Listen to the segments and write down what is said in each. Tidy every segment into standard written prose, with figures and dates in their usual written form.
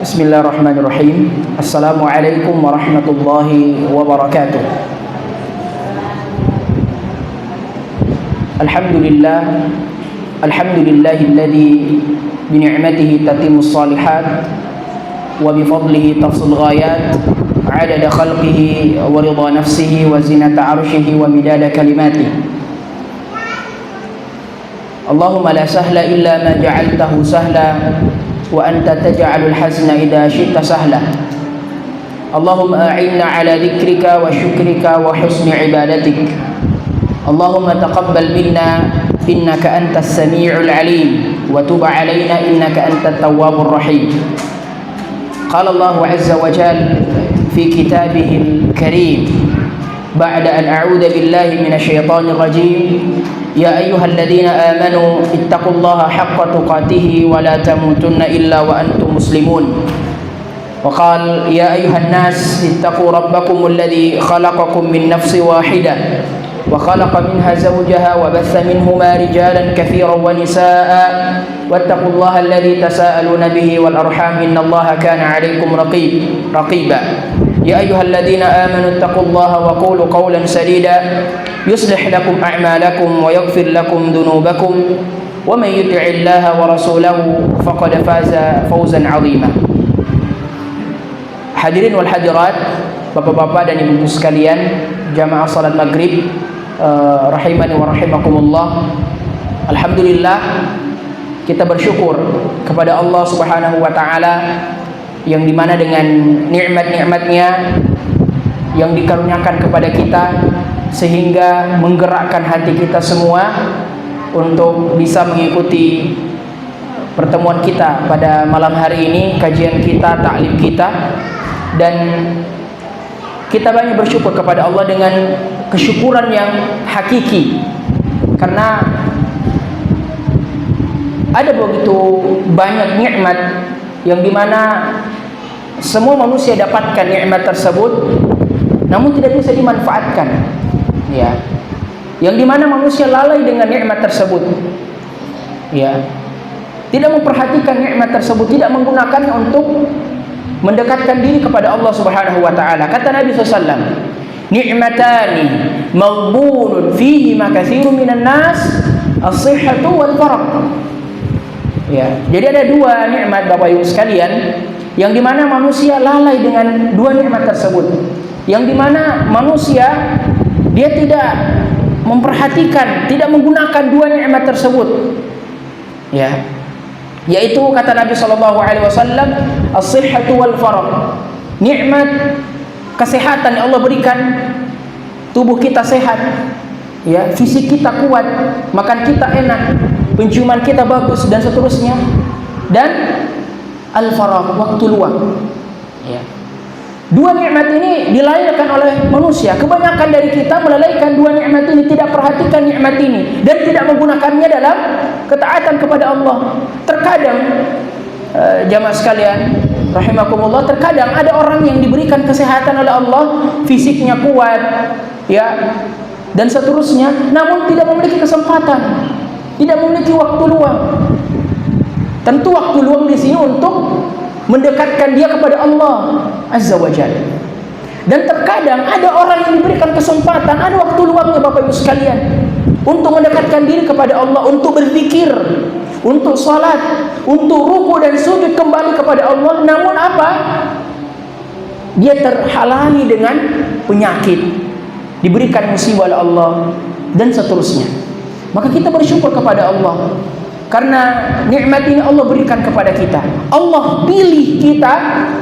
Bismillahirrahmanirrahim. Assalamualaikum warahmatullahi wabarakatuh. Alhamdulillahilladzi bi ni'matihi tatimmus shalihat wa bi fadlihi tafsul ghayat 'adada khalqihi wa ridha nafsihi wa zinata 'arshihi wa midada kalimatihi. Allahumma la sahla illa ma ja'altahu sahla wa anta taj'alul hazna idza syi'ta sahla. Allahumma a'inna 'ala dzikrika wa syukrika wa husni ibadatik. Allahumma taqabbal minna innaka antas samii'ul 'alim wa tub 'alaina innaka antat tawwabur rahim. Qala Allahu 'azza wa jalla fi kitabihil karim ba'da an a'udzu billahi minasy syaithanir rajim. Ya ayyuhalladzina amanu ittaqullaha haqqa tuqatih wa la tamutunna illa wa antum muslimun. Wa qala ya ayyuhan nas ittaqu rabbakumul ladzi khalaqakum min nafsin wahidah wa khalaqa minha zawjaha wa batha minhuma rijalan katsiran wa nisaa'a wattaqullaha alladzi tasaaluna bihi wal arham innallaha kana 'alaykum raqiba. Ya ayyuhalladzina amanu ittaqullaha wa qulu qawlan sadida yuslih lakum a'malakum wa yaghfir lakum dhunubakum wa man yuti'illaha wa rasulahu faqad faza fawzan 'azima. Hadirin wal hadirat, bapak-bapak dan ibu-ibu sekalian, jamaah salat maghrib rahimani wa rahimakumullah. Alhamdulillah, kita bersyukur kepada Allah Subhanahu wa taala yang dimana dengan nikmat-nikmatnya yang dikaruniakan kepada kita sehingga menggerakkan hati kita semua untuk bisa mengikuti pertemuan kita pada malam hari ini, kajian kita, ta'lim kita, dan kita banyak bersyukur kepada Allah dengan kesyukuran yang hakiki, karena ada begitu banyak nikmat yang dimana semua manusia dapatkan nikmat tersebut namun tidak bisa dimanfaatkan, ya, yang dimana manusia lalai dengan nikmat tersebut, ya, tidak memperhatikan nikmat tersebut, tidak menggunakannya untuk mendekatkan diri kepada Allah Subhanahu wa taala. Kata Nabi SAW, ni'matani maghbunun fihi ma katsirun minan nas as-sihhatu wal faraq. Ya, jadi ada dua nikmat Bapak Ibu sekalian yang dimana manusia lalai dengan dua nikmat tersebut, yang dimana manusia dia tidak memperhatikan, tidak menggunakan dua nikmat tersebut, ya, yaitu kata Nabi SAW, as-sihhatu wal faraq, nikmat kesehatan yang Allah berikan, tubuh kita sehat, ya, fisik kita kuat, makan kita enak, penciuman kita bagus dan seterusnya, dan al-faraq, waktu luang, ya. Dua nikmat ini dilalaikan oleh manusia. Kebanyakan dari kita melalaikan dua nikmat ini, tidak perhatikan nikmat ini dan tidak menggunakannya dalam ketaatan kepada Allah. Terkadang jamaah sekalian rahimakumullah, terkadang ada orang yang diberikan kesehatan oleh Allah, fisiknya kuat, ya, dan seterusnya, namun tidak memiliki kesempatan, tidak memiliki waktu luang. Tentu waktu luang di sini untuk mendekatkan dia kepada Allah Azza wa Jalla. Dan terkadang ada orang yang diberikan kesempatan, ada waktu luangnya Bapak Ibu sekalian, untuk mendekatkan diri kepada Allah, untuk berzikir, untuk salat, untuk ruku dan sujud kembali kepada Allah, namun apa? Dia terhalangi dengan penyakit, diberikan musibah oleh Allah dan seterusnya. Maka kita bersyukur kepada Allah, karena nikmat ini Allah berikan kepada kita. Allah pilih kita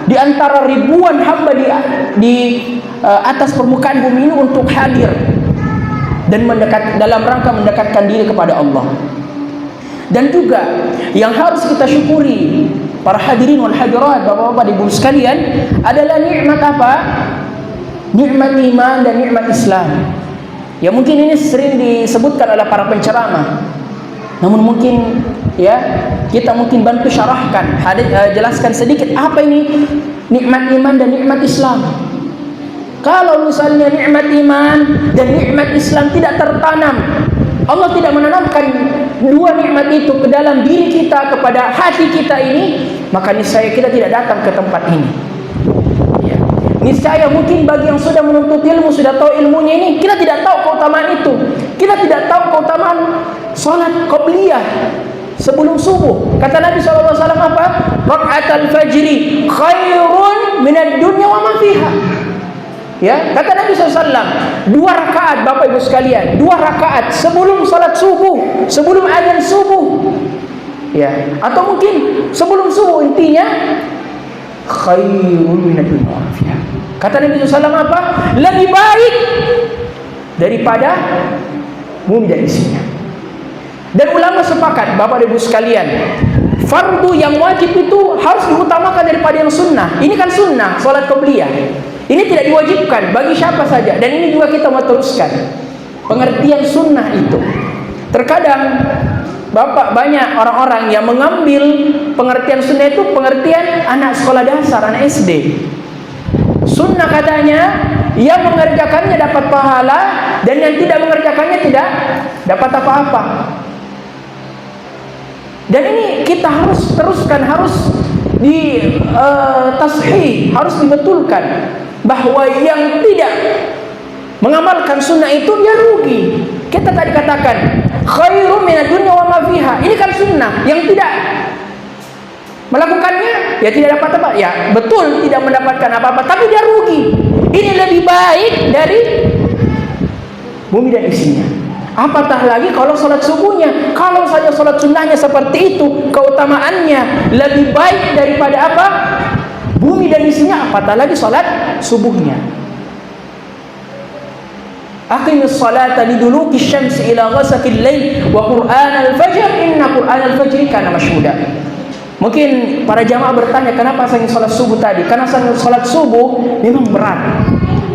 di antara ribuan hamba di atas permukaan bumi ini untuk hadir dan dalam rangka mendekatkan diri kepada Allah. Dan juga yang harus kita syukuri, para hadirin wal hadirat, bapak-bapak dan ibu sekalian, adalah nikmat apa? Nikmat iman dan nikmat Islam. Ya, mungkin ini sering disebutkan oleh para penceramah, namun mungkin, ya, kita mungkin bantu syarahkan, jelaskan sedikit apa ini nikmat iman dan nikmat Islam. Kalau misalnya nikmat iman dan nikmat Islam tidak tertanam, Allah tidak menanamkan dua nikmat itu ke dalam diri kita, kepada hati kita ini, maka niscaya kita tidak datang ke tempat ini. Ya. Niscaya mungkin bagi yang sudah menuntut ilmu, sudah tahu ilmunya ini, kita tidak tahu keutamaan itu. Kita tidak tahu keutamaan salat qabliyah sebelum subuh. Kata Nabi SAW apa? Raka'atul fajri khairun minad dunya wa ma fiha. Ya, kata Nabi SAW, 2 rakaat Bapak Ibu sekalian, 2 rakaat sebelum salat subuh, sebelum azan subuh. Ya, atau mungkin sebelum subuh, intinya khairun minad dunya wa ma fiha. Kata Nabi SAW apa? Lebih baik daripada bumi dan isinya. Dan ulama sepakat, Bapak Ibu sekalian, fardu yang wajib itu harus diutamakan daripada yang sunnah. Ini kan sunnah, salat qabliyah. Ini tidak diwajibkan bagi siapa saja. Dan ini juga kita mau teruskan pengertian sunnah itu. Terkadang Bapak, banyak orang-orang yang mengambil pengertian sunnah itu pengertian anak sekolah dasar, anak SD. Sunnah katanya yang mengerjakannya dapat pahala, dan yang tidak mengerjakannya tidak dapat apa-apa. Dan ini kita harus teruskan, harus tashih, harus dibetulkan bahwa yang tidak mengamalkan sunnah itu dia rugi. Kita tadi katakan khairum minad dunya wa ma fiha. Ini kan sunnah. Yang tidak melakukannya ya tidak dapat apa? Ya, betul tidak mendapatkan apa-apa, tapi dia rugi. Ini lebih baik dari bumi dan isinya. Apatah lagi kalau salat subuhnya. Kalau saja salat sunnahnya seperti itu, keutamaannya lebih baik daripada apa? Bumi dan isinya, apatah lagi salat subuhnya. Aqimus salata liduluki syamsi ila ghasaqil lail wa qur'anal fajr inna qur'anal fajri kana mashhuda. Mungkin para jamaah bertanya, kenapa saya salat subuh tadi? Karena salat subuh memang berat.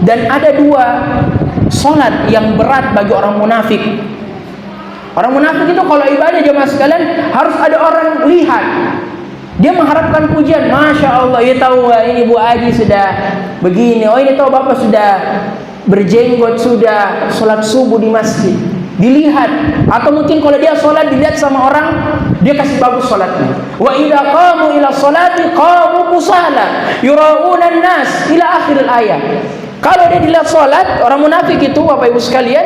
Dan ada 2 salat yang berat bagi orang munafik. Orang munafik itu kalau ibadah jemaah sekalian harus ada orang lihat. Dia mengharapkan pujian. Masya Allah, ya tahu ini Bu Aji sudah begini. Oh ini tahu Bapak sudah berjenggot, sudah salat subuh di masjid. Dilihat. Atau mungkin kalau dia salat dilihat sama orang, dia kasih bagus salatnya. Wa idza qamu ila salati qamu kusala yurauna an-nas ila akhir ayat. Kalau dia dilihat salat, orang munafik itu Bapak Ibu sekalian,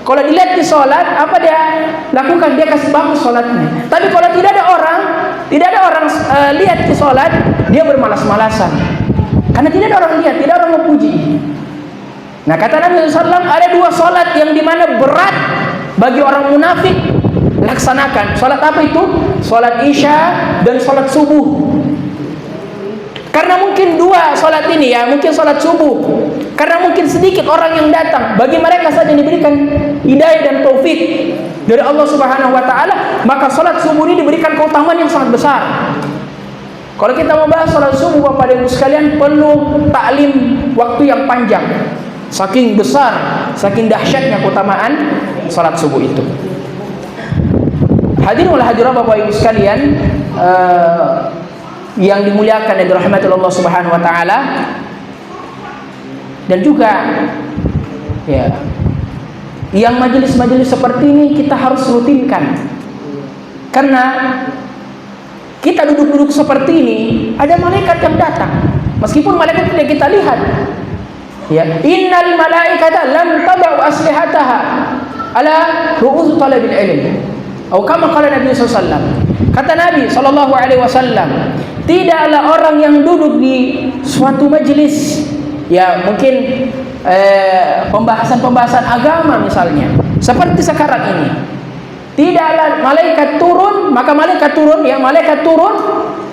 kalau dilihat di salat, apa dia lakukan? Dia kasih bagus salatnya. Tapi kalau tidak ada orang lihat di salat, dia bermalas-malasan. Karena tidak ada orang lihat, tidak ada orang memuji. Nah, kata Nabi SAW, ada 2 salat yang dimana berat bagi orang munafik laksanakan. Salat apa itu? Salat Isya dan salat subuh. Karena mungkin 2 salat ini ya, mungkin salat subuh. Karena mungkin sedikit orang yang datang. Bagi mereka saja diberikan hidayah dan taufik dari Allah Subhanahu wa taala, maka salat subuh ini diberikan keutamaan yang sangat besar. Kalau kita mau bahas salat subuh Bapak dan Ibu sekalian, perlu taklim waktu yang panjang. Saking besar, saking dahsyatnya keutamaan salat subuh itu. Hadirin wal hadirat Bapak Ibu sekalian, yang dimuliakan dan dirahmati Allah Subhanahu wa taala. Dan juga ya, yang majelis-majelis seperti ini kita harus rutinkan. Karena kita duduk-duduk seperti ini, ada malaikat yang datang. Meskipun malaikat tidak kita lihat. Ya, innal malaikata lam tabau aslihataha ala ru'us talabil ilm. Atau kama qala Nabi sallallahu alaihi wasallam. Kata Nabi sallallahu alaihi wasallam, tidaklah orang yang duduk di suatu majelis, ya mungkin pembahasan-pembahasan agama misalnya, seperti sekarang ini, tidaklah malaikat turun, maka malaikat turun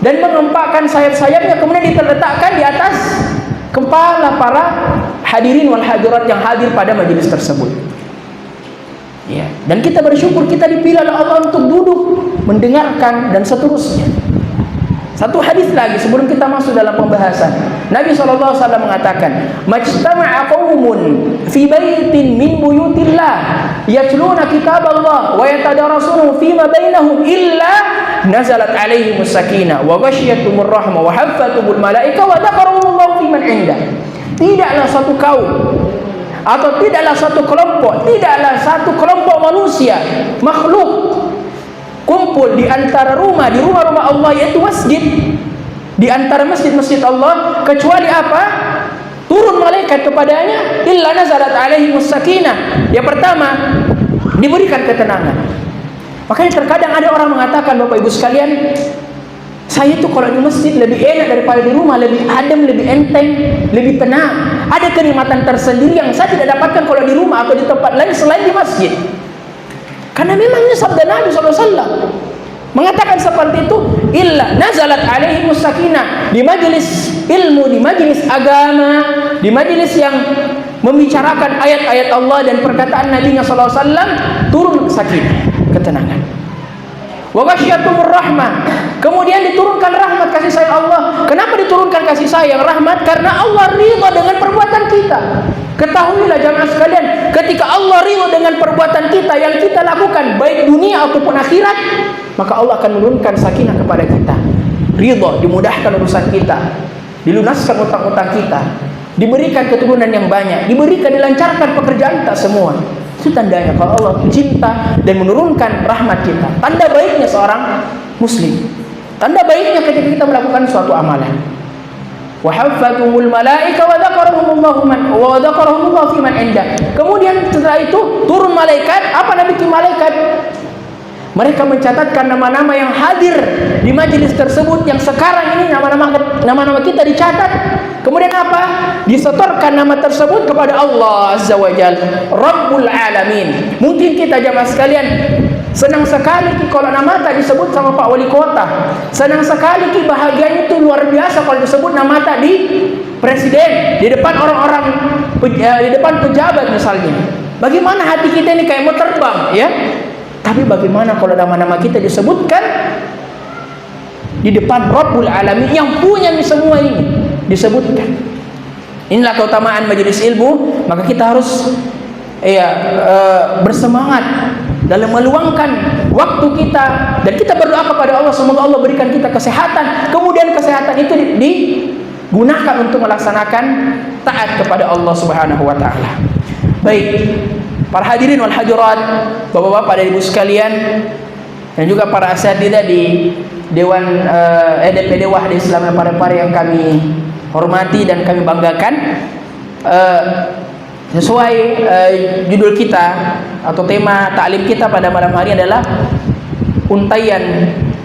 dan mengempakkan sayap-sayapnya, kemudian diletakkan di atas kepala para hadirin wal hadirat yang hadir pada majelis tersebut. Ya, dan kita bersyukur kita dipilih oleh Allah untuk duduk mendengarkan dan seterusnya. Satu hadis lagi sebelum kita masuk dalam pembahasan. Nabi SAW mengatakan, "Majtama'a qaumun fi baitin min buyutillah yatluna kitaballah wa yatadarasunahu fima bainahum illa nazalat 'alaihimus sakinah wa ghasyiyatuhumur rahmah wa haffathumul malaika wa dzakarullahu fi man 'indah." Tidaklah satu kaum atau tidaklah satu kelompok manusia, makhluk kumpul di antara di rumah-rumah Allah, yaitu masjid, di antara masjid-masjid Allah, kecuali apa? Turun malaikat kepadanya, illa nazalat alaihi sakinah. Yang pertama, diberikan ketenangan. Makanya terkadang ada orang mengatakan, Bapak Ibu sekalian, saya itu kalau di masjid lebih enak daripada di rumah, lebih adem, lebih enteng, lebih tenang. Ada kenikmatan tersendiri yang saya tidak dapatkan kalau di rumah atau di tempat lain selain di masjid. Karena memangnya sabda Nabi SAW mengatakan seperti itu, illa nazalat alaihi sakinah. Di majelis ilmu, di majelis agama, di majelis yang membicarakan ayat-ayat Allah dan perkataan Nabi SAW, turun sakinah, ketenangan. Wa ghasyiyatuhur rahmah. Kemudian diturunkan rahmat, kasih sayang Allah. Kenapa diturunkan kasih sayang rahmat? Karena Allah ridha dengan perbuatan kita. Ketahuilah jamaah sekalian, ketika Allah ridha dengan perbuatan kita yang kita lakukan, baik dunia ataupun akhirat, maka Allah akan menurunkan sakinah kepada kita. Ridha, dimudahkan urusan kita, dilunaskan utang-utang kita, diberikan keturunan yang banyak, diberikan, dilancarkan pekerjaan kita semua. Itu tandanya kalau Allah cinta dan menurunkan rahmat kita. Tanda baiknya seorang muslim. Tanda baiknya ketika kita melakukan suatu amalan. Wa haffathumul malaika wa dzakarahumullahu fi man indah. Kemudian setelah itu turun malaikat. Apa nabi malaikat? Mereka mencatatkan nama-nama yang hadir di majelis tersebut, yang sekarang ini nama-nama kita dicatat. Kemudian apa? Disetorkan nama tersebut kepada Allah Azza wa Jalla, Rabbul Alamin. Mungkin kita jamaah sekalian senang sekali kalau nama tak disebut sama Pak Wali Kota. Senang sekali bahagianya itu luar biasa kalau disebut nama tadi presiden di depan orang-orang, di depan pejabat misalnya. Bagaimana hati kita ini kayak mau terbang, ya? Tapi bagaimana kalau nama-nama kita disebutkan di depan Rabbul Alamin yang punya semua ini disebutkan. Inilah keutamaan majelis ilmu. Maka kita harus bersemangat dalam meluangkan waktu kita, dan kita berdoa kepada Allah semoga Allah berikan kita kesehatan. Kemudian kesehatan itu digunakan untuk melaksanakan taat kepada Allah Subhanahu wa taala. Baik, para hadirin wal hadirat, Bapak-bapak dan Ibu sekalian, dan juga para asatidzah di Dewan DPD Wahda Islam Parepare yang kami hormati dan kami banggakan, sesuai judul kita atau tema taklim kita pada malam hari adalah untaian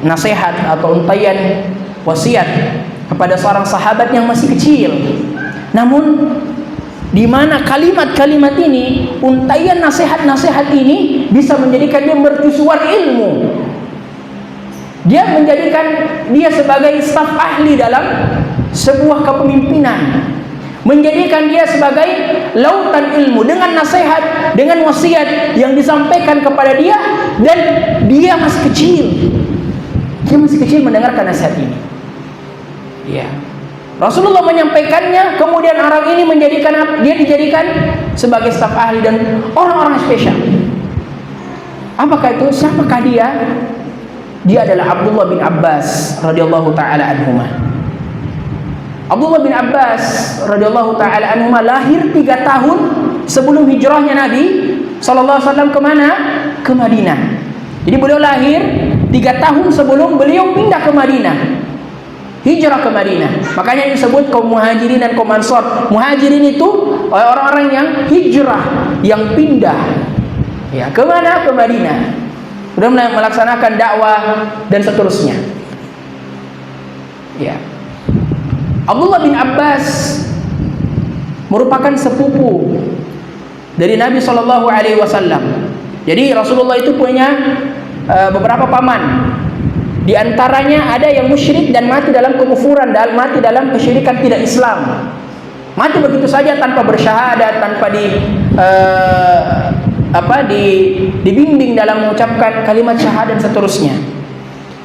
nasihat atau untaian wasiat kepada seorang sahabat yang masih kecil. Namun di mana kalimat-kalimat ini, untaian nasihat-nasihat ini bisa menjadikan dia mercusuar ilmu. Dia menjadikan dia sebagai staf ahli dalam sebuah kepemimpinan, menjadikan dia sebagai lautan ilmu dengan nasihat, dengan wasiat yang disampaikan kepada dia, dan dia masih kecil. Dia masih kecil mendengarkan nasihat ini. Ya. Rasulullah menyampaikannya, kemudian orang ini dia dijadikan sebagai staf ahli dan orang-orang spesial. Apakah itu? Siapakah dia? Dia adalah Abdullah bin Abbas radhiyallahu taala anhuma. Abdullah bin Abbas radhiyallahu taala anhuma lahir 3 tahun sebelum hijrahnya Nabi sallallahu alaihi wasallam ke mana? Ke Madinah. Jadi beliau lahir 3 tahun sebelum beliau pindah ke Madinah. Hijrah ke Madinah. Makanya disebut kaum muhajirin dan kaum ansor. Muhajirin itu orang-orang yang hijrah, yang pindah. Ya, ke mana? Ke Madinah. Sudah melaksanakan dakwah dan seterusnya. Ya. Abdullah bin Abbas merupakan sepupu dari Nabi sallallahu alaihi wasallam. Jadi Rasulullah itu punya beberapa paman. Di antaranya ada yang musyrik dan mati dalam kekufuran, dan mati dalam kesyirikan tidak Islam. Mati begitu saja tanpa bersyahadat, tanpa dibimbing dalam mengucapkan kalimat syahadat dan seterusnya.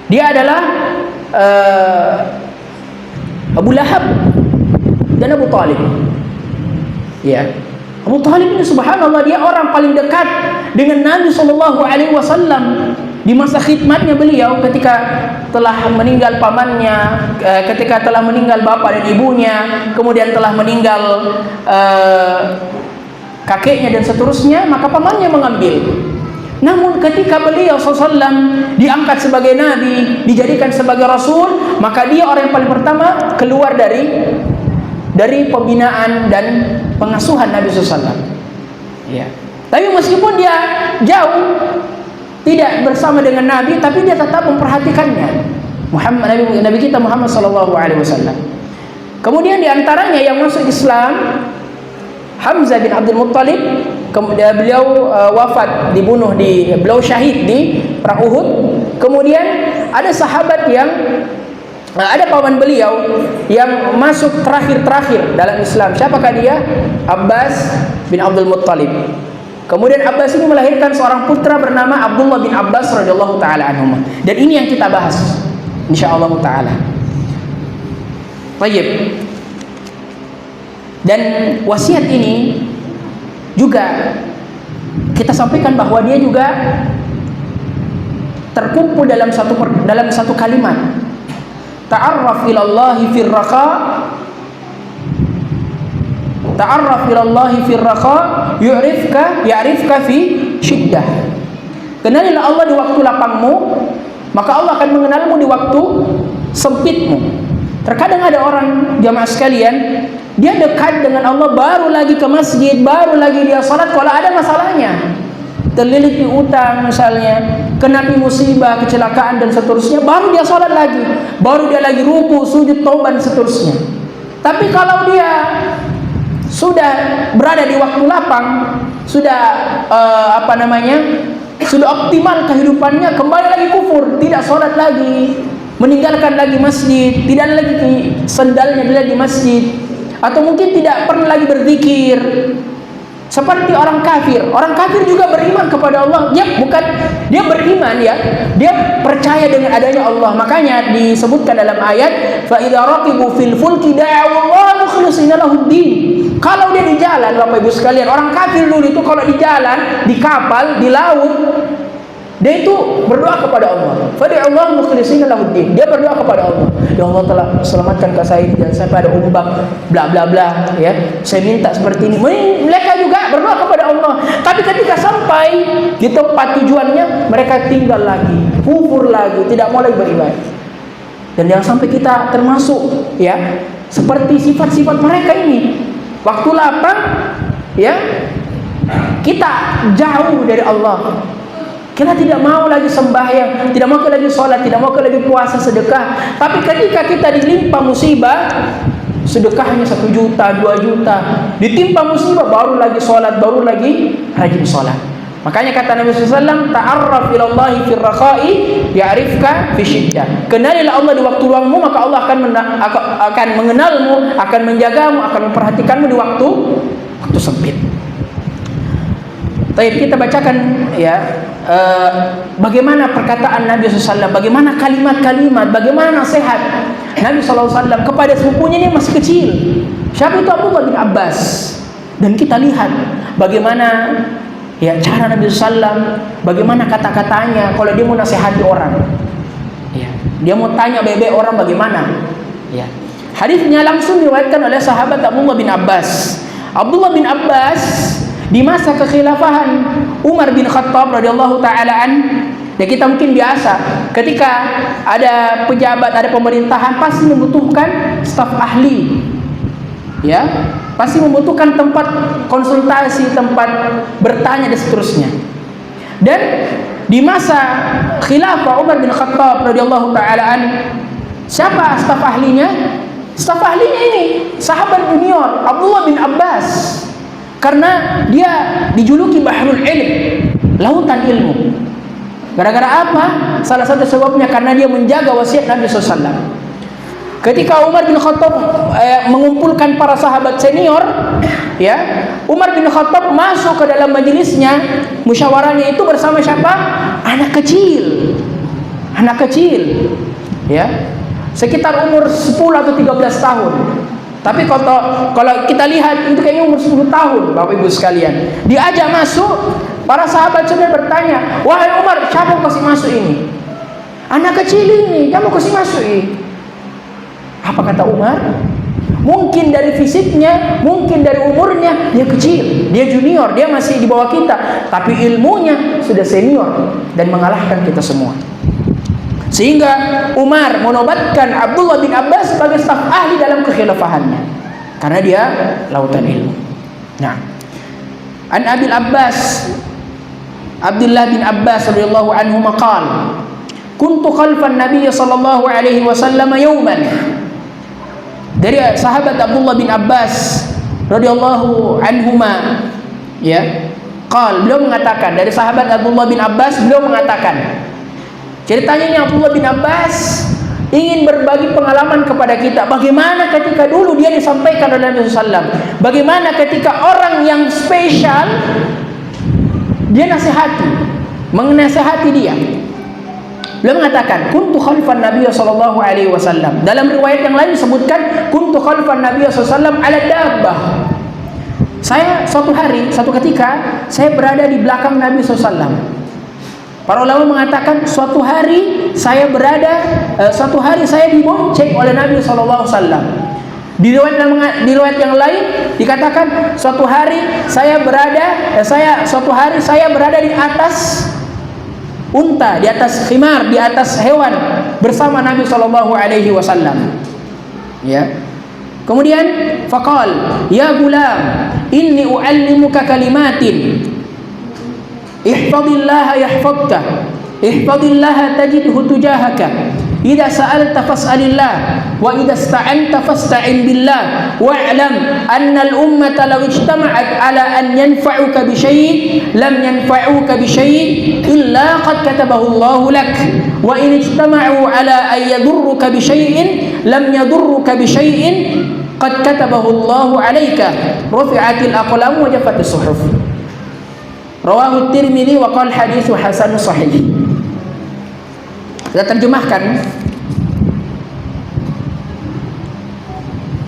Dia adalah Abu Lahab dan Abu Talib. Ya. Abu Talib ini subhanallah dia orang paling dekat dengan Nabi sallallahu alaihi wasallam. Di masa khidmatnya beliau, ketika telah meninggal pamannya, ketika telah meninggal bapak dan ibunya, kemudian telah meninggal kakeknya dan seterusnya, maka pamannya mengambil. Namun ketika beliau SAW diangkat sebagai nabi, dijadikan sebagai rasul, maka dia orang yang paling pertama keluar dari pembinaan dan pengasuhan Nabi SAW. Ya. Tapi meskipun dia jauh, tidak bersama dengan Nabi, tapi dia tetap memperhatikannya. Nabi kita Muhammad SAW. Kemudian diantaranya yang masuk Islam, Hamzah bin Abdul Muttalib. Kemudian beliau wafat, beliau syahid di perang Uhud. Kemudian ada sahabat yang ada paman beliau yang masuk terakhir dalam Islam. Siapakah dia? Abbas bin Abdul Muttalib. Kemudian Abbas ini melahirkan seorang putra bernama Abdullah bin Abbas radhiyallahu taala anhuma. Dan ini yang kita bahas insyaallah taala. Baik. Dan wasiat ini juga kita sampaikan bahwa dia juga terkumpul dalam satu kalimat. Ta'arraf ilallahi fir raqa, ta'arraf ilallahi fir raqa, ya'rifka fi syiddah. Kenalilah Allah di waktu lapangmu, maka Allah akan mengenalmu di waktu sempitmu. Terkadang ada orang jamaah sekalian, dia dekat dengan Allah baru lagi ke masjid, baru lagi dia salat, kalau ada masalahnya, terlilit di utang misalnya, kena musibah, kecelakaan dan seterusnya, baru dia salat lagi, baru dia lagi ruku, sujud, taubat dan seterusnya. Tapi kalau dia sudah berada di waktu lapang, sudah sudah optimal kehidupannya, kembali lagi kufur, tidak salat lagi, meninggalkan lagi masjid, tidak lagi sendalnya dia di masjid, atau mungkin tidak pernah lagi berzikir. Seperti orang kafir. Orang kafir juga beriman kepada Allah. Dia beriman ya. Dia percaya dengan adanya Allah. Makanya disebutkan dalam ayat, fa idza raqibu fil fulki da'u Allah mukhlishina lahud-din. Kalau dia di jalan, Bapak Ibu sekalian, orang kafir dulu itu kalau di jalan, di kapal, di laut, dia itu berdoa kepada Allah. Fad'u Allah mukhlishina lahud-din. Dia berdoa kepada Allah. Ya Allah telah selamatkan saya dan saya pada ombak bla bla bla ya. Saya minta seperti ini. Mereka juga berdoa kepada Allah. Tapi ketika sampai di tempat tujuannya, mereka tinggal lagi, kufur lagi, tidak mau lagi beribadah. Dan yang sampai kita termasuk ya, seperti sifat-sifat mereka ini. Waktu lapang ya, kita jauh dari Allah. Kita tidak mau lagi sembahyang, tidak mau lagi sholat, tidak mau lagi puasa, sedekah. Tapi ketika kita dilimpa musibah, sedekahnya 1 juta, 2 juta. Ditimpa musibah, baru lagi sholat, baru lagi rajin sholat. Makanya kata Nabi SAW, ta'arraf ilallahi fir raqa'i, ya'rifka fi syiddah. Kenalilah Allah di waktu luangmu, maka Allah akan mengenalmu, akan menjagamu, akan memperhatikanmu di waktu sempit. Baik, kita bacakan ya, bagaimana perkataan Nabi SAW, bagaimana kalimat-kalimat, bagaimana nasihat Nabi SAW kepada sepupunya ini masih kecil. Siapa itu? Abdullah bin Abbas. Dan kita lihat bagaimana ya cara Nabi SAW, bagaimana kata-katanya kalau dia mau nasihati orang. Ya, dia mau tanya bebek orang bagaimana. Ya. Hadisnya langsung diriwayatkan oleh sahabat Abdullah bin Abbas. Abdullah bin Abbas di masa kekhilafahan Umar bin Khattab radhiyallahu taala an, ya kita mungkin biasa ketika ada pejabat, ada pemerintahan pasti membutuhkan staf ahli. Ya, pasti membutuhkan tempat konsultasi, tempat bertanya dan seterusnya. Dan di masa khilafah Umar bin Khattab radhiyallahu taala an, siapa staf ahlinya? Staf ahlinya ini sahabat junior Abdullah bin Abbas. Karena dia dijuluki Bahrul Ilm, lautan ilmu. Gara-gara apa? Salah satu sebabnya karena dia menjaga wasiat Nabi SAW. Ketika Umar bin Khattab mengumpulkan para sahabat senior, ya, Umar bin Khattab masuk ke dalam majelisnya, musyawarahnya itu bersama siapa? Anak kecil. Anak kecil. Ya. Sekitar umur 10 atau 13 tahun. Tapi kalau kita lihat itu kayaknya umur 10 tahun, Bapak Ibu sekalian. Diajak masuk, para sahabat sudah bertanya, "Wahai Umar, siapa yang kasih masuk ini?" "Anak kecil ini, kamu kasih masuk ini." Apa kata Umar? Mungkin dari fisiknya, mungkin dari umurnya dia kecil, dia junior, dia masih di bawah kita, tapi ilmunya sudah senior dan mengalahkan kita semua. Sehingga Umar menobatkan Abdullah bin Abbas sebagai staf ahli dalam kekhilafahannya, karena dia lautan ilmu. Nah, an Abil Abbas Abdullah bin Abbas radhiyallahu anhu maqal kuntu khalfan Nabi sallallahu alaihi wasallam yawman. Dari sahabat Abdullah bin Abbas radhiyallahu anhuma, ya, beliau mengatakan, dari sahabat Abdullah bin Abbas, beliau mengatakan, ceritanya ini Abdullah bin Abbas ingin berbagi pengalaman kepada kita, bagaimana ketika dulu dia disampaikan oleh Nabi SAW, bagaimana ketika orang yang spesial dia menasihati dia. Beliau mengatakan, kuntu khalfan Nabi sallallahu alaihi wasallam. Dalam riwayat yang lain disebutkan, kuntu khalfan Nabi sallallahu alaihi wasallam ala dabbah. Saya suatu ketika saya berada di belakang Nabi SAW. Para ulama mengatakan suatu hari saya dibonceng oleh Nabi SAW. Di riwayat yang lain dikatakan suatu hari saya berada di atas unta, di atas khimar, di atas hewan bersama Nabi sallallahu alaihi wasallam. Ya. Kemudian faqal, ya gulam, inni uallimuka kalimatin. Ihfazillaha yahfazka, ihfazillaha tajidhu tujahaka. Idza sa'alta fas'alillah wa idza ista'anta fasta'in billah wa'lam anna al-ummata law ijtama'at ala an yanfa'uka bi syai' lam yanfa'uka bi syai' illa qad katabahu Allah lak wa in ijtama'u ala an yadurruka bi syai'in lam yadurruka bi syai'in qad katabahu Allah 'alaika rufi'atil aqlam wa jaffatis suhuf. Rawahu Tirmidzi wa qala haditsu hasan sahih. Kita terjemahkan.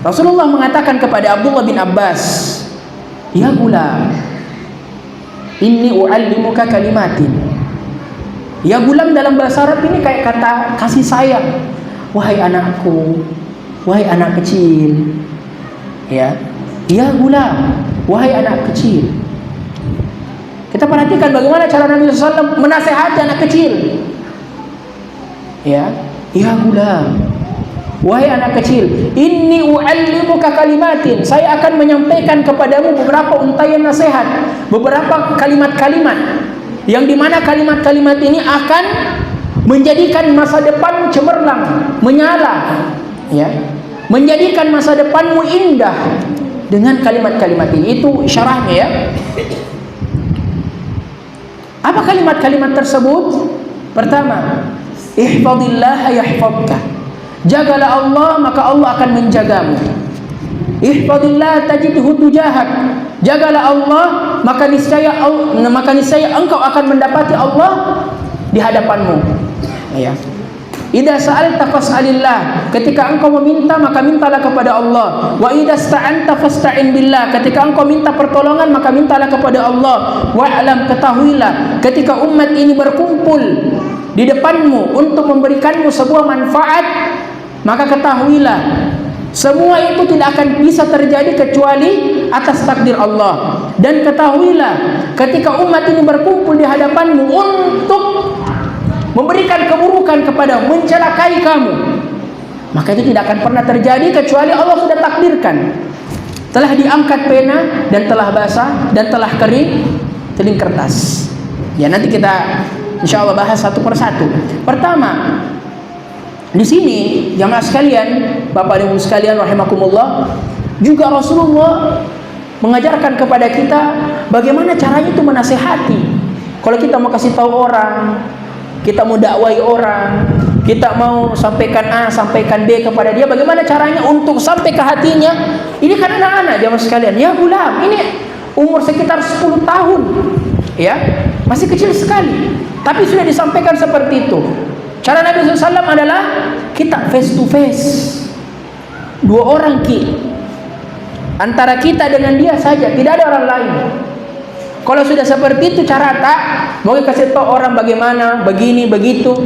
Rasulullah mengatakan kepada Abdullah bin Abbas, ya gulam, inni uallimuka kalimatin. Ya gulam dalam bahasa Arab ini kayak kata kasih sayang. Wahai anakku, wahai anak kecil. Ya gulam, wahai anak kecil. Kita perhatikan bagaimana cara Nabi SAW menasehati anak kecil. Ya gulam, wahai anak kecil, inni uallimuka kalimatin. Saya akan menyampaikan kepadamu beberapa untayan nasihat, beberapa kalimat-kalimat yang dimana kalimat-kalimat ini akan menjadikan masa depanmu cemerlang, menyala, ya, menjadikan masa depanmu indah dengan kalimat-kalimat ini. Itu syarahnya, ya. Apa kalimat-kalimat tersebut? Pertama, ihfazillah yahfazka. Jagalah Allah, maka Allah akan menjagamu. Ihfazillah tajidhu tujahak. Jagalah Allah, maka niscaya engkau akan mendapati Allah di hadapanmu. Ya. Idza sa'alta fas'alillah. Ketika engkau meminta, maka mintalah kepada Allah. Wa idza sta'anta fasta'in billah. Ketika engkau minta pertolongan, maka mintalah kepada Allah. Wa'lam, ketahuilah, ketika umat ini berkumpul di depanmu untuk memberikanmu sebuah manfaat, maka ketahuilah semua itu tidak akan bisa terjadi kecuali atas takdir Allah. Dan ketahuilah ketika umat ini berkumpul di hadapanmu untuk memberikan keburukan kepadamu, mencelakai kamu, maka itu tidak akan pernah terjadi kecuali Allah sudah takdirkan. Telah diangkat pena dan telah basah dan telah kering teling kertas. Ya, nanti kita insya Allah bahas satu persatu. Pertama, di sini jamaah sekalian, Bapak dan Ibu sekalian rahimakumullah, juga Rasulullah mengajarkan kepada kita bagaimana caranya itu menasehati. Kalau kita mau kasih tahu orang, kita mau dakwai orang, kita mau sampaikan A, sampaikan B kepada dia, bagaimana caranya untuk sampai ke hatinya? Ini kan anak-anak jamaah sekalian, ya gulam, ini umur sekitar 10 tahun, ya, masih kecil sekali, tapi sudah disampaikan seperti itu. Cara Nabi SAW adalah kita face to face, dua orang antara kita dengan dia saja, tidak ada orang lain. Kalau sudah seperti itu cara mau kasih tahu orang bagaimana, begini, begitu.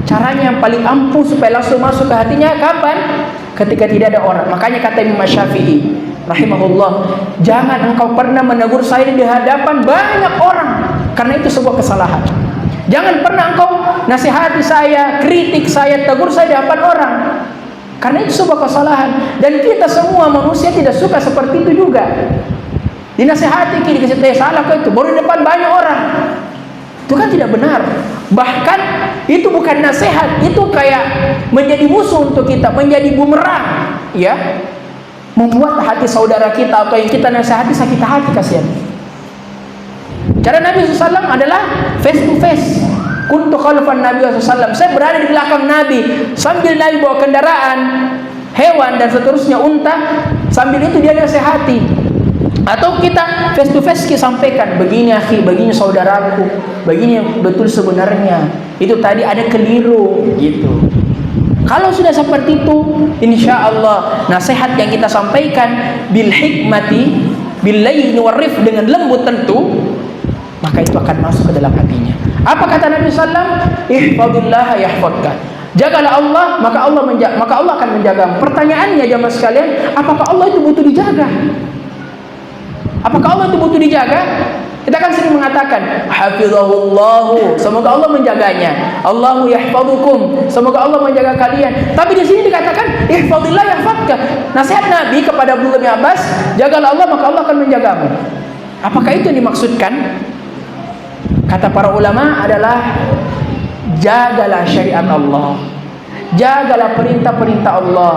Caranya yang paling ampuh supaya langsung masuk ke hatinya kapan? ketika tidak ada orang. Makanya kata Imam Syafi'i rahimahullah, jangan engkau pernah menegur saya di hadapan banyak orang, karena itu sebuah kesalahan. Jangan pernah engkau nasihati saya, kritik saya, tegur saya di hadapan orang, karena itu sebuah kesalahan. Dan kita semua manusia tidak suka seperti itu juga. Dinasihati, dikasih tahu salah kau itu, baru di depan banyak orang. Itu kan tidak benar. Bahkan itu bukan nasihat, itu kayak menjadi musuh untuk kita, menjadi bumerang, ya, membuat hati saudara kita atau yang kita nasihati sakit hati, kasihan. Cara Nabi SAW adalah face to face. Kuntu khalfan Nabi SAW, saya berada di belakang Nabi sambil Nabi bawa kendaraan, hewan dan seterusnya, unta, sambil itu dia nasihati. Atau kita face to face kita sampaikan, begini akhi, begini saudaraku, begini yang betul sebenarnya, itu tadi ada keliru, gitu. Kalau sudah seperti itu, insya Allah nasihat yang kita sampaikan bil hikmati, bil layyin warif, dengan lembut tentu, maka itu akan masuk ke dalam hatinya. Apa kata Nabi SAW? Ihfadillah yahfadka. Jagalah Allah, maka Allah akan menjagamu. Pertanyaannya jamaah sekalian, apakah Allah itu butuh dijaga? Apakah Allah itu butuh dijaga? Kita kan sering mengatakan hafizahullahu, semoga Allah menjaganya. Allahu yahfazukum, semoga Allah menjaga kalian. Tapi di sini dikatakan ihfazillah yahfazka. Nasihat Nabi kepada Abdullah bin Abbas, jagalah Allah maka Allah akan menjagamu. Apakah itu yang dimaksudkan? Kata para ulama adalah jagalah syariat Allah, jagalah perintah-perintah Allah,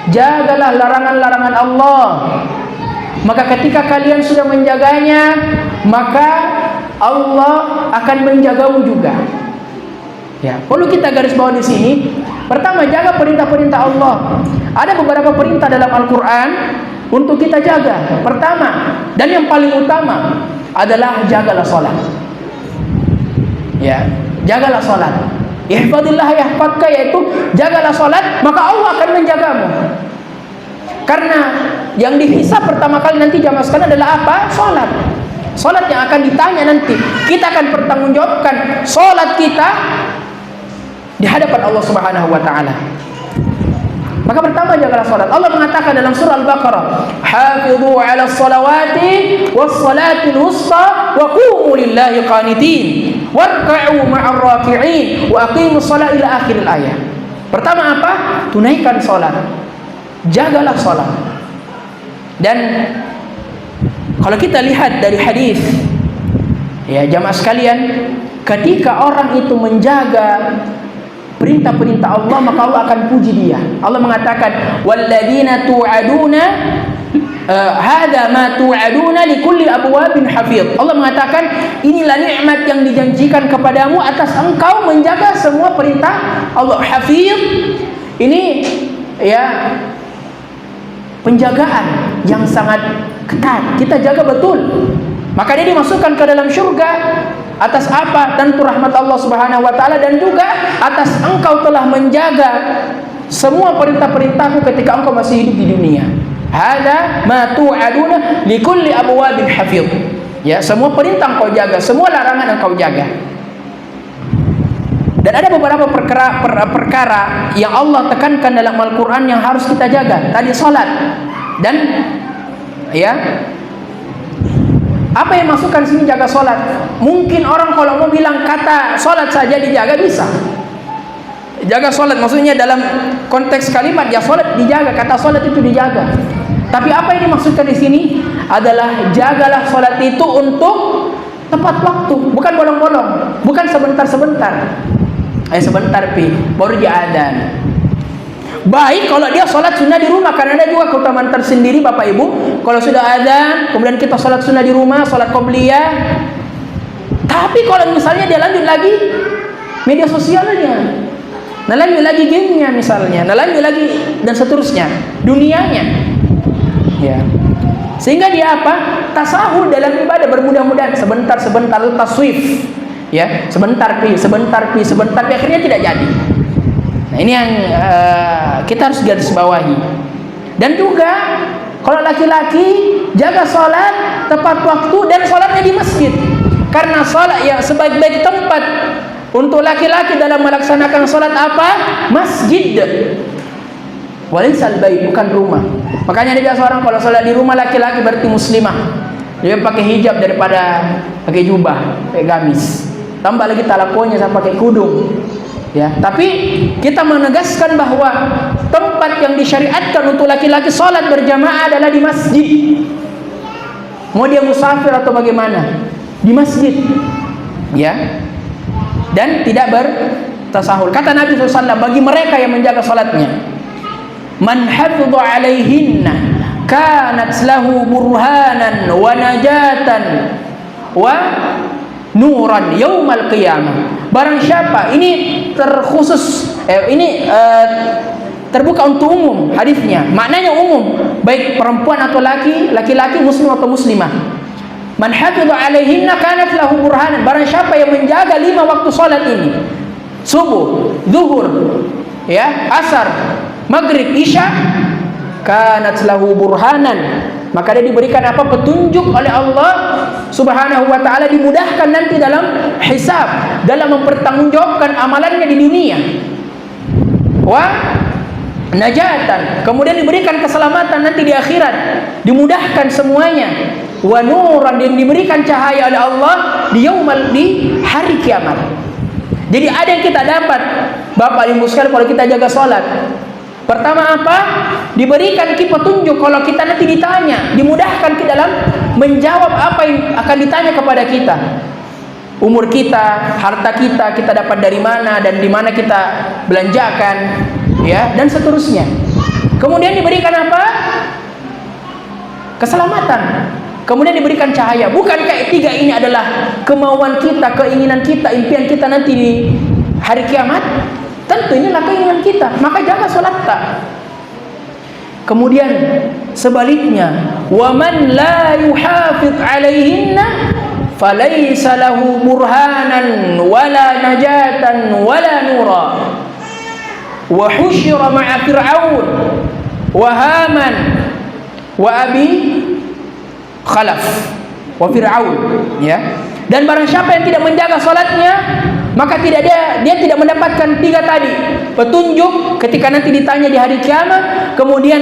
jagalah larangan-larangan Allah. Maka ketika kalian sudah menjaganya, maka Allah akan menjagamu juga. Ya, perlu kita garis bawah di sini. Pertama, jaga perintah-perintah Allah. Ada beberapa perintah dalam Al-Quran untuk kita jaga. Pertama dan yang paling utama adalah jagalah salat. Ya, jagalah salat. Ihfadillah yahfadka, yaitu jagalah salat, maka Allah akan menjagamu. Karena yang dihisab pertama kali nanti jamaah sekalian adalah apa? Salat. Salat yang akan ditanya nanti. Kita akan pertanggungjawabkan salat kita di hadapan Allah Subhanahu wa taala. Maka pertama jagalah salat. Allah mengatakan dalam surah Al-Baqarah, "Hafizu 'alas salawati was-salatil wusta wa qumu lillahi qanitin warka'u ma'ar raki'in wa aqimus salata" ila akhir ayat. Pertama apa? Tunaikan salat. Jagalah salat. Dan kalau kita lihat dari hadis, ya jamaah sekalian, ketika orang itu menjaga perintah-perintah Allah, maka Allah akan puji dia. Allah mengatakan, "Walladzina tu'aduna hadza ma tu'aduna likulli abwabin hafiz." Allah mengatakan, inilah nikmat yang dijanjikan kepadamu atas engkau menjaga semua perintah Allah. Hafiz ini ya penjagaan yang sangat ketat. Kita jaga betul. Maka dia dimasukkan ke dalam syurga atas apa? Tentu rahmat Allah Subhanahu wa taala, dan juga atas engkau telah menjaga semua perintah-perintahku ketika engkau masih hidup di dunia. Hadza ma tu'aduna likulli abwabin hafiz. Ya, semua perintah engkau jaga, semua larangan engkau jaga. Dan ada beberapa perkara yang Allah tekankan dalam Al-Quran yang harus kita jaga. Tadi salat. Dan ya, apa yang masukkan sini jaga salat? Mungkin orang kalau mau bilang kata salat saja dijaga, bisa. Jaga salat maksudnya dalam konteks kalimat ya salat dijaga, kata salat itu dijaga. Tapi apa yang dimaksudkan di sini adalah jagalah salat itu untuk tepat waktu, bukan bolong-bolong, bukan sebentar-sebentar. Sebentar baru dia adzan. Baik kalau dia sholat sunnah di rumah, karena ada juga keutamaan tersendiri Bapak Ibu. Kalau sudah adzan, kemudian kita sholat sunnah di rumah, sholat qobliyah. Tapi kalau misalnya dia lanjut lagi media sosialnya, nah lanjut lagi gamenya misalnya, nah lanjut lagi dan seterusnya, dunianya, ya. Sehingga dia apa? Tasahul dalam ibadah, bermudah-mudahan sebentar taswif. Ya, sebentar, akhirnya tidak jadi. Nah, ini yang kita harus garis bawahi. Dan juga kalau laki-laki jaga sholat tepat waktu dan sholatnya di masjid. Karena sholat yang sebaik-baik tempat untuk laki-laki dalam melaksanakan sholat apa? Masjid. Walaisal bait, bukan rumah. Makanya ada biasa orang kalau salat di rumah laki-laki berarti muslimah. Dia pakai hijab daripada pakai jubah, pakai gamis. Tambah lagi talakonya sama pakai kudung. Ya, tapi kita menegaskan bahwa tempat yang disyariatkan untuk laki-laki salat berjamaah adalah di masjid. Mau dia musafir atau bagaimana? Di masjid. Ya. Dan tidak bertasahul. Kata Nabi SAW, bagi mereka yang menjaga salatnya, man hafidha alaihinna kanat lahu burhanan wa najatan wa nuran yaumal qiyamah. Barang siapa, ini terkhusus, terbuka untuk umum hadisnya, maknanya umum, baik perempuan atau laki-laki, muslim atau muslimah. Man hafidha alaihinna kanat lahu burhanan. Barang siapa yang menjaga 5 waktu salat ini, subuh, zuhur, ya, asar, maghrib, isya, kanat lahu burhanan, maka dia diberikan apa? Petunjuk oleh Allah Subhanahu wa ta'ala, dimudahkan nanti dalam hisab, dalam mempertanggungjawabkan amalannya di dunia. Wa najatan, kemudian diberikan keselamatan nanti di akhirat, dimudahkan semuanya. Wa nuran, dan diberikan cahaya oleh Allah di hari kiamat. Jadi ada yang kita dapat, Bapak Ibu sekalian, kalau kita jaga sholat. Pertama apa? Diberikan petunjuk kalau kita nanti ditanya, dimudahkan kita dalam menjawab apa yang akan ditanya kepada kita. Umur kita, harta kita, kita dapat dari mana dan di mana kita belanjakan, ya, dan seterusnya. Kemudian diberikan apa? Keselamatan. Kemudian diberikan cahaya. Bukankah 3 ini adalah kemauan kita, keinginan kita, impian kita nanti di hari kiamat? Tentu inilah keinginan kita. Maka jaga salat. Kemudian sebaliknya, wa man la yuhafiz alaihinna falaysa lahu burhanan wala najatan wala nura. Wa husyira ma'a fir'aun wa haman wa abi khalaf wa fir'aun, ya. Dan barang siapa yang tidak menjaga salatnya, maka dia tidak mendapatkan 3 tadi, petunjuk ketika nanti ditanya di hari kiamat, kemudian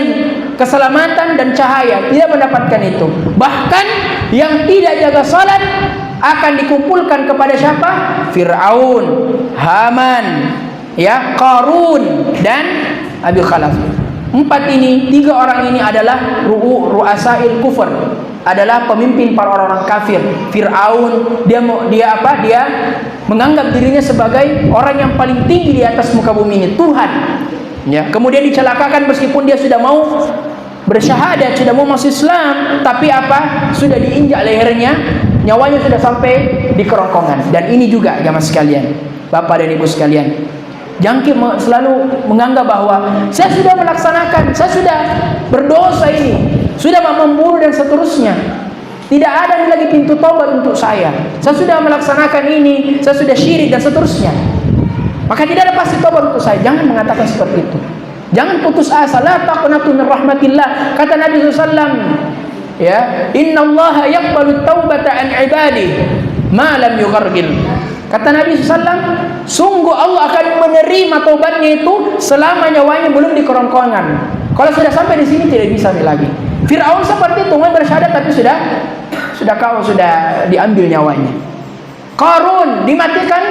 keselamatan dan cahaya, tidak mendapatkan itu. Bahkan yang tidak jaga salat akan dikumpulkan kepada siapa? Fir'aun, Haman, ya, Qarun, dan Abi Khalaf. 4 ini, 3 orang ini adalah ru'asail kufur, adalah pemimpin para orang-orang kafir. Fir'aun, dia menganggap dirinya sebagai orang yang paling tinggi di atas muka bumi ini, Tuhan. Ya, kemudian dicelakakan meskipun dia sudah mau bersyahadat, sudah mau masuk Islam, tapi apa? Sudah diinjak lehernya, nyawanya sudah sampai di kerongkongan. Dan ini juga jamaah sekalian, Bapak dan Ibu sekalian, jangan selalu menganggap bahwa saya sudah melaksanakan, saya sudah berdosa ini, sudah membunuh dan seterusnya, tidak ada lagi pintu taubat untuk saya sudah melaksanakan ini, saya sudah syirik dan seterusnya, maka tidak ada pasti taubat untuk saya. Jangan mengatakan seperti itu. Jangan putus asa. La taqnatu min rahmatillah. Kata Nabi SAW, ya, innallaha yaqbalu taubata an ibadihi ma lam yughargil. Kata Nabi SAW, sungguh Allah akan menerima taubatnya itu selama nyawanya belum di kerongkongan. Kalau sudah sampai di sini tidak bisa lagi. Fir'aun seperti itu, mau bersyahadat tapi sudah diambil nyawanya. Qarun dimatikan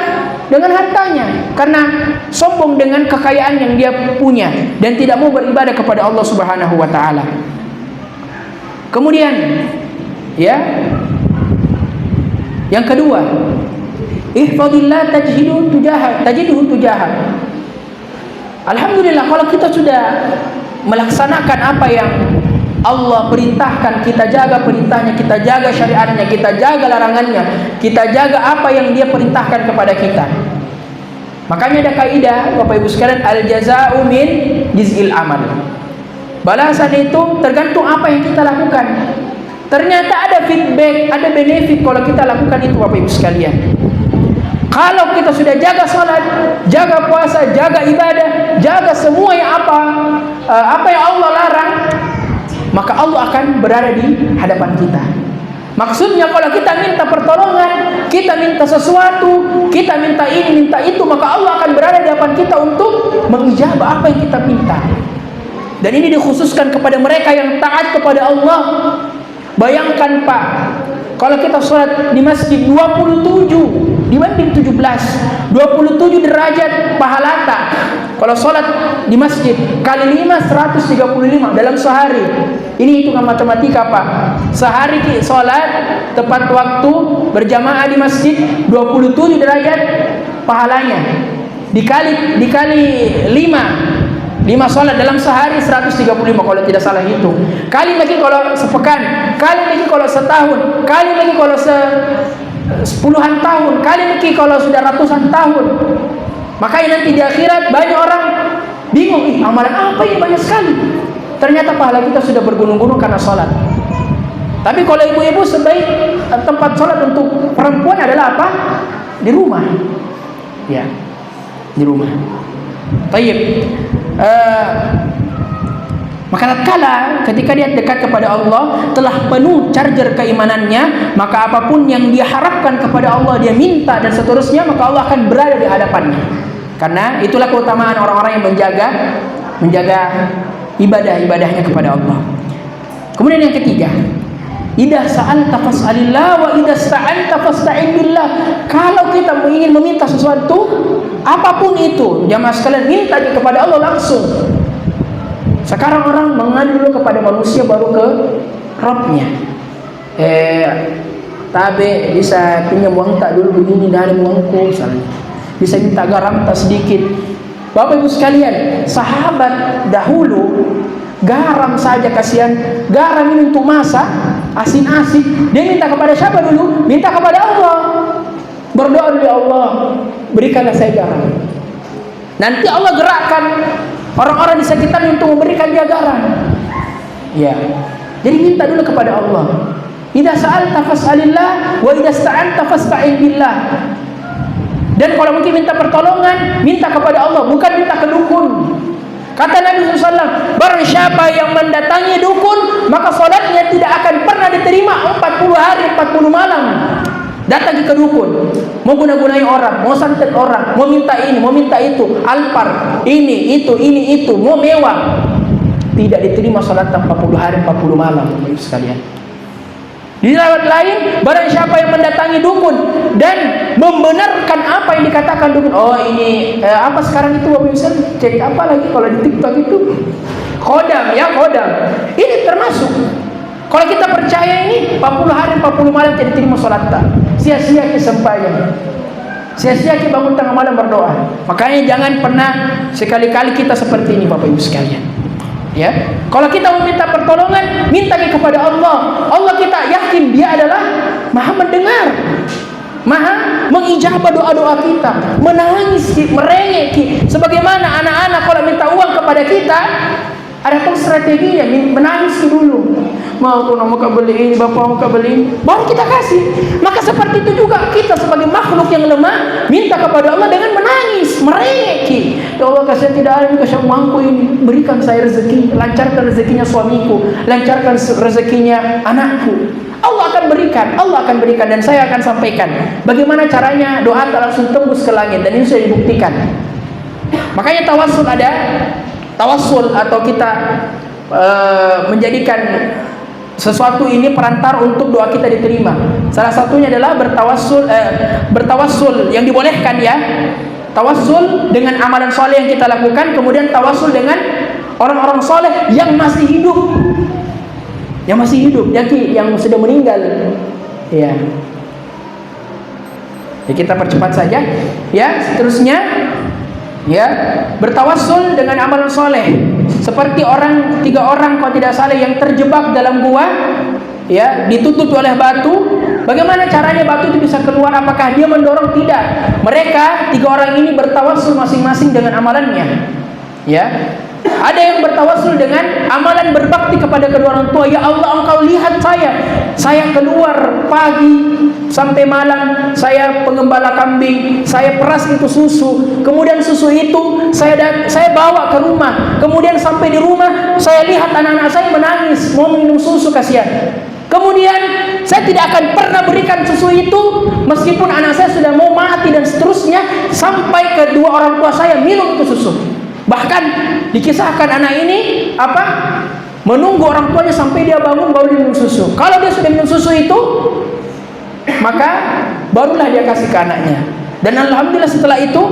dengan hartanya karena sombong dengan kekayaan yang dia punya dan tidak mau beribadah kepada Allah Subhanahu wa taala. Kemudian, ya, yang kedua, ihfadillah tajiduhu tujahak. Alhamdulillah, kalau kita sudah melaksanakan apa yang Allah perintahkan, kita jaga perintahnya, kita jaga syariatnya, kita jaga larangannya, kita jaga apa yang dia perintahkan kepada kita. Makanya ada kaidah, Bapak Ibu sekalian, al-jaza'u min jiz'il amal. Balasan itu tergantung apa yang kita lakukan. Ternyata ada feedback, ada benefit kalau kita lakukan itu, Bapak Ibu sekalian. Kalau kita sudah jaga salat, jaga puasa, jaga ibadah, jaga semua yang apa yang Allah larang, maka Allah akan berada di hadapan kita. Maksudnya kalau kita minta pertolongan, kita minta sesuatu, kita minta ini, minta itu, maka Allah akan berada di hadapan kita untuk mengijabah apa yang kita minta. Dan ini dikhususkan kepada mereka yang taat kepada Allah. Bayangkan Pak, kalau kita sholat di masjid 27 dibanding 17, 27 derajat pahala tak. Kalau sholat di masjid kali 5, 135 dalam sehari. Ini hitungan matematika Pak. Sehari sholat tepat waktu berjamaah di masjid 27 derajat pahalanya. Dikali 5 sholat dalam sehari 135 kalau tidak salah hitung. Kali lagi kalau sepekan, kali lagi kalau setahun, kali lagi kalau sepuluhan tahun, kali lagi kalau sudah ratusan tahun. Makanya nanti di akhirat banyak orang bingung, amalan apa ini banyak sekali. Ternyata pahala kita sudah bergunung-gunung karena sholat. Tapi kalau ibu-ibu, sebaik tempat sholat untuk perempuan adalah apa? Di rumah. Ya, di rumah. Tayyib. Maka tatkala ketika dia dekat kepada Allah, telah penuh charger keimanannya, maka apapun yang dia harapkan kepada Allah, dia minta dan seterusnya, maka Allah akan berada di hadapannya. Karena itulah keutamaan orang-orang yang menjaga ibadah-ibadahnya kepada Allah. Kemudian yang ketiga, idza sa'alta fas'alillah wa idza sta'anta fasta'in billah. Kalau kita ingin meminta sesuatu, apapun itu, jamaah sekalian, minta kepada Allah langsung. Sekarang orang mengadu dulu kepada manusia baru ke Rabbnya. Tabe bisa pinjam uang tak dulu begini dari uangku misalnya. Bisa minta garam tak sedikit. Bapak Ibu sekalian, sahabat dahulu garam saja kasihan, garam ini untuk masak, asin-asin. Dia minta kepada siapa dulu? Minta kepada Allah. Berdoa dulu, ya Allah, berikanlah saya garam. Nanti Allah gerakkan orang-orang di sekitarnya untuk memberikan dia garam. Ya. Jadi minta dulu kepada Allah. Idza sa'alta fas'alillah wa idza sta'anta fasta'in billah. Dan kalau mungkin minta pertolongan, minta kepada Allah, bukan minta ke dukun. Kata Nabi SAW, barang siapa yang mendatangi dukun, maka salatnya tidak akan pernah diterima 40 hari 40 malam. Datangi ke dukun, mau guna-gunai orang, mau santet orang, mau minta ini, mau minta itu, alpar, ini itu, mau mewah, tidak diterima salat 40 hari 40 malam, Bapak sekalian. Di riwayat lain, barang siapa yang mendatangi dukun dan membenarkan apa yang dikatakan dukun, oh ini apa sekarang itu Bapak bisa cek apa lagi kalau di TikTok itu khodam ya, khodam. Ini termasuk. Kalau kita percaya ini 40 hari 40 malam tidak diterima salat, sia-sia kesembahyang, sia-sia kita bangun tengah malam berdoa. Makanya jangan pernah sekali-kali kita seperti ini Bapak Ibu sekalian. Ya, kalau kita meminta pertolongan, minta kepada Allah. Allah kita yakin Dia adalah Maha mendengar, Maha mengijabah doa-doa kita, menangis, merengek. Sebagaimana anak-anak kalau minta uang kepada kita, ada pun strateginya, menangis dulu. Mau beli ini, bapak mau beli ini, baru kita kasih. Maka seperti itu juga kita sebagai makhluk yang lemah, minta kepada Allah dengan menangis, merengek. Ya Allah, kasih tidak ada, kasih uangku ini, berikan saya rezeki, lancarkan rezekinya suamiku, lancarkan rezekinya anakku. Allah akan berikan dan saya akan sampaikan bagaimana caranya doa langsung tembus ke langit, dan ini sudah dibuktikan. Makanya tawassul ada. Tawassul atau kita menjadikan sesuatu ini perantar untuk doa kita diterima. Salah satunya adalah bertawassul yang dibolehkan ya. Tawassul dengan amalan soleh yang kita lakukan, kemudian tawassul dengan orang-orang soleh yang masih hidup. Yang sudah meninggal. Ya. Ya, kita percepat saja. Ya, seterusnya ya, bertawassul dengan amalan soleh. Seperti tiga orang kalau tidak salah yang terjebak dalam gua, ya, ditutup oleh batu. Bagaimana caranya batu itu bisa keluar? Apakah dia mendorong? Tidak. Mereka tiga orang ini bertawassul masing-masing dengan amalannya. Ya, ada yang bertawassul dengan amalan berbakti kepada kedua orang tua. Ya Allah, Engkau lihat saya keluar pagi sampai malam, saya pengembala kambing, saya peras itu susu, kemudian susu itu saya bawa ke rumah, kemudian sampai di rumah saya lihat anak-anak saya menangis mau minum susu, kasihan. Kemudian saya tidak akan pernah berikan susu itu meskipun anak saya sudah mau mati dan seterusnya, sampai kedua orang tua saya minum itu susu. Bahkan dikisahkan anak ini apa? Menunggu orang tuanya sampai dia bangun baru dia minum susu. Kalau dia sudah minum susu itu, maka barulah dia kasih ke anaknya. Dan alhamdulillah setelah itu,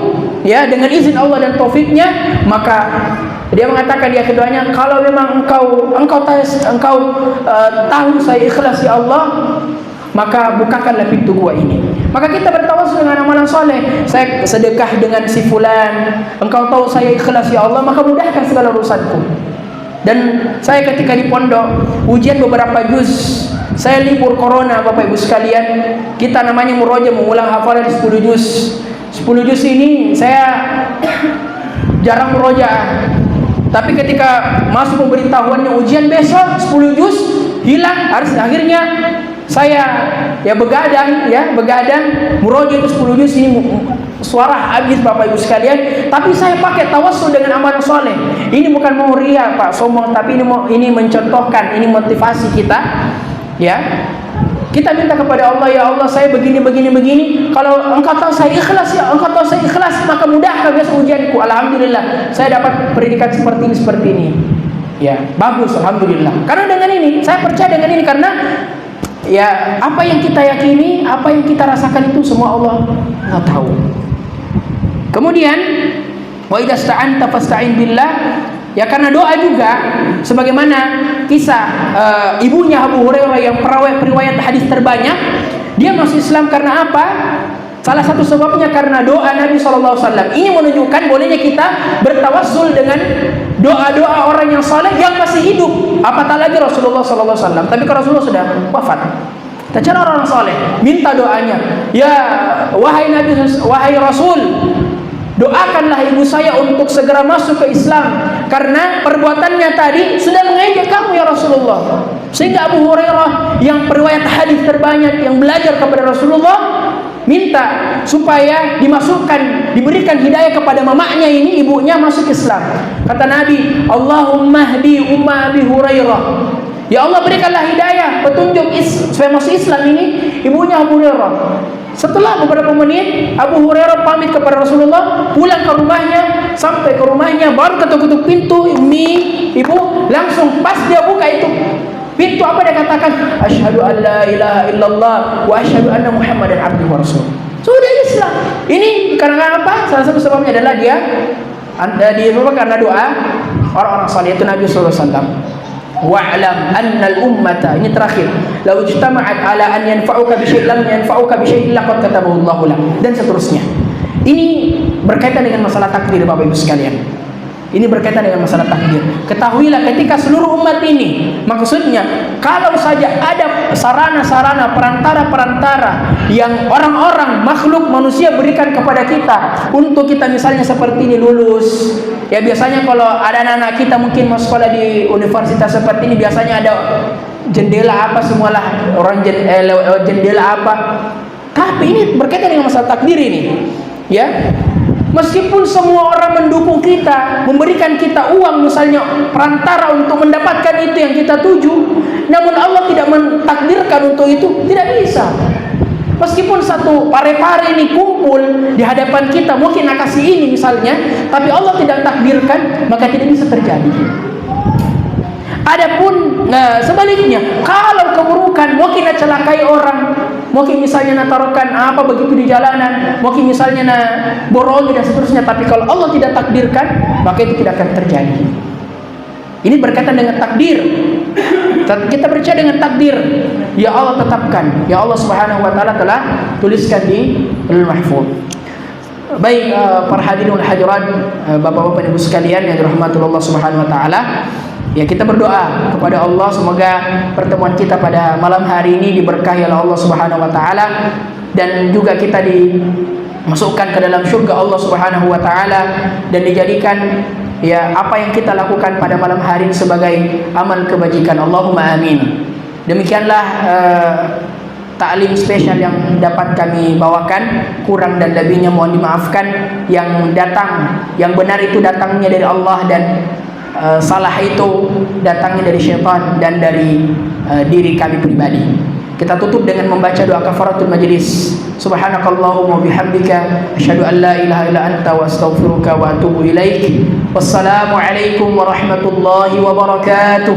ya dengan izin Allah dan taufiknya, maka dia mengatakan di akhir doanya, kalau memang engkau tahu saya ikhlas ya Allah, maka bukakanlah pintu gua ini. Maka kita bertawasul dengan amalan soleh. Saya sedekah dengan si fulan, engkau tahu saya ikhlas ya Allah, maka mudahkan segala urusanku. Dan saya ketika di pondok ujian beberapa juz, saya libur corona Bapak Ibu sekalian, kita namanya muroja mengulang hafalan 10 juz. 10 juz ini saya jarang murojaah. Tapi ketika masuk pemberitahuannya ujian besok 10 juz hilang, akhirnya saya begadang muroja itu 10 juz ini suara habis Bapak Ibu sekalian. Tapi saya pakai tawassul dengan amalan soleh. Ini bukan mau ria Pak, sombong, tapi ini mencontohkan, ini motivasi kita, ya. Kita minta kepada Allah, ya Allah saya begini. Kalau engkau tahu saya ikhlas ya, maka mudahkan biasa ujianku. Alhamdulillah saya dapat pendidikan seperti ini. Ya, bagus alhamdulillah. Karena dengan ini, saya percaya dengan ini karena ya apa yang kita yakini, apa yang kita rasakan itu semua Allah tahu. Kemudian wa idza sta'anta fasta'in billah. Ya karena doa juga sebagaimana kisah ibunya Abu Hurairah yang periwayat hadis terbanyak, dia masuk Islam karena apa? Salah satu sebabnya karena doa Nabi SAW. Ini menunjukkan bolehnya kita bertawassul dengan doa-doa orang yang saleh yang masih hidup. Apatah lagi Rasulullah SAW. Tapi kalau Rasulullah sudah wafat, kita cari orang saleh, minta doanya. Ya wahai Nabi, wahai Rasul, doakanlah ibu saya untuk segera masuk ke Islam, karena perbuatannya tadi sudah mengejek kamu ya Rasulullah. Sehingga Abu Hurairah yang periwayat hadis terbanyak yang belajar kepada Rasulullah minta supaya diberikan hidayah kepada mamanya ini, ibunya masuk Islam. Kata Nabi, Allahumma hdi umma Abi Hurairah. Ya Allah berikanlah hidayah, petunjuk supaya masuk Islam ini ibunya Abu Hurairah. Setelah beberapa menit Abu Hurairah pamit kepada Rasulullah, pulang ke rumahnya. Sampai ke rumahnya baru ketuk-ketuk pintu, ibu langsung pas dia buka itu pintu, apa dia katakan? Asyhadu an la ilaha illallah wa asyhadu anna Muhammadan abduhu wa rasuluh. Sudah Islam. Ini karena apa? Salah satu sebabnya adalah dia karena doa orang-orang saleh itu Nabi sallallahu alaihi wasallam. Wa'lam anna al-ummata, ini terakhir, law ijtama'at ala an yanfa'uka bi syai'in lam yanfa'uka bi syai'in laqad katabahu Allahu lak, dan seterusnya. Ini berkaitan dengan masalah takdir Bapak Ibu sekalian. Ini berkaitan dengan masalah takdir. Ketahuilah ketika seluruh umat ini, maksudnya kalau saja ada sarana-sarana perantara-perantara yang orang-orang makhluk manusia berikan kepada kita untuk kita misalnya seperti ini lulus. Ya biasanya kalau ada anak-anak kita mungkin mau sekolah di universitas seperti ini, biasanya ada jendela apa semualah, orang jendela apa. Tapi ini berkaitan dengan masalah takdir ini. Ya. Meskipun semua orang mendukung kita, memberikan kita uang misalnya perantara untuk mendapatkan itu yang kita tuju, namun Allah tidak mentakdirkan untuk itu, tidak bisa. Meskipun satu pare-pare ini kumpul di hadapan kita, mungkin nak kasih ini misalnya, tapi Allah tidak takdirkan, maka tidak bisa terjadi. Adapun sebaliknya, kalau keburukan mungkin nak celakai orang, mungkin misalnya nak taruhkan apa begitu di jalanan, mungkin misalnya nak borongi dan seterusnya, tapi kalau Allah tidak takdirkan, maka itu tidak akan terjadi. Ini berkaitan dengan takdir. Kita percaya dengan takdir. Ya Allah tetapkan, ya Allah Subhanahu wa taala telah tuliskan di Lauhul Mahfuz. Baik para hadirin wal hadirat, Bapak-bapak Ibu sekalian yang dirahmati Allah Subhanahu wa taala. Ya kita berdoa kepada Allah semoga pertemuan kita pada malam hari ini diberkahi oleh Allah Subhanahu wa taala, dan juga kita dimasukkan ke dalam surga Allah Subhanahu wa taala, dan dijadikan ya apa yang kita lakukan pada malam hari ini sebagai amal kebajikan. Allahumma amin. Demikianlah taklim spesial yang dapat kami bawakan, kurang dan lebihnya mohon dimaafkan. Yang benar itu datangnya dari Allah, dan salah itu datangnya dari syaitan dan dari diri kami pribadi. Kita tutup dengan membaca doa kafaratul majlis. Subhanakallahumma bihamdika asyhadu an la ilaha illa anta wa astaghfiruka wa atubu ilaik. Wassalamu alaikum warahmatullahi wabarakatuh.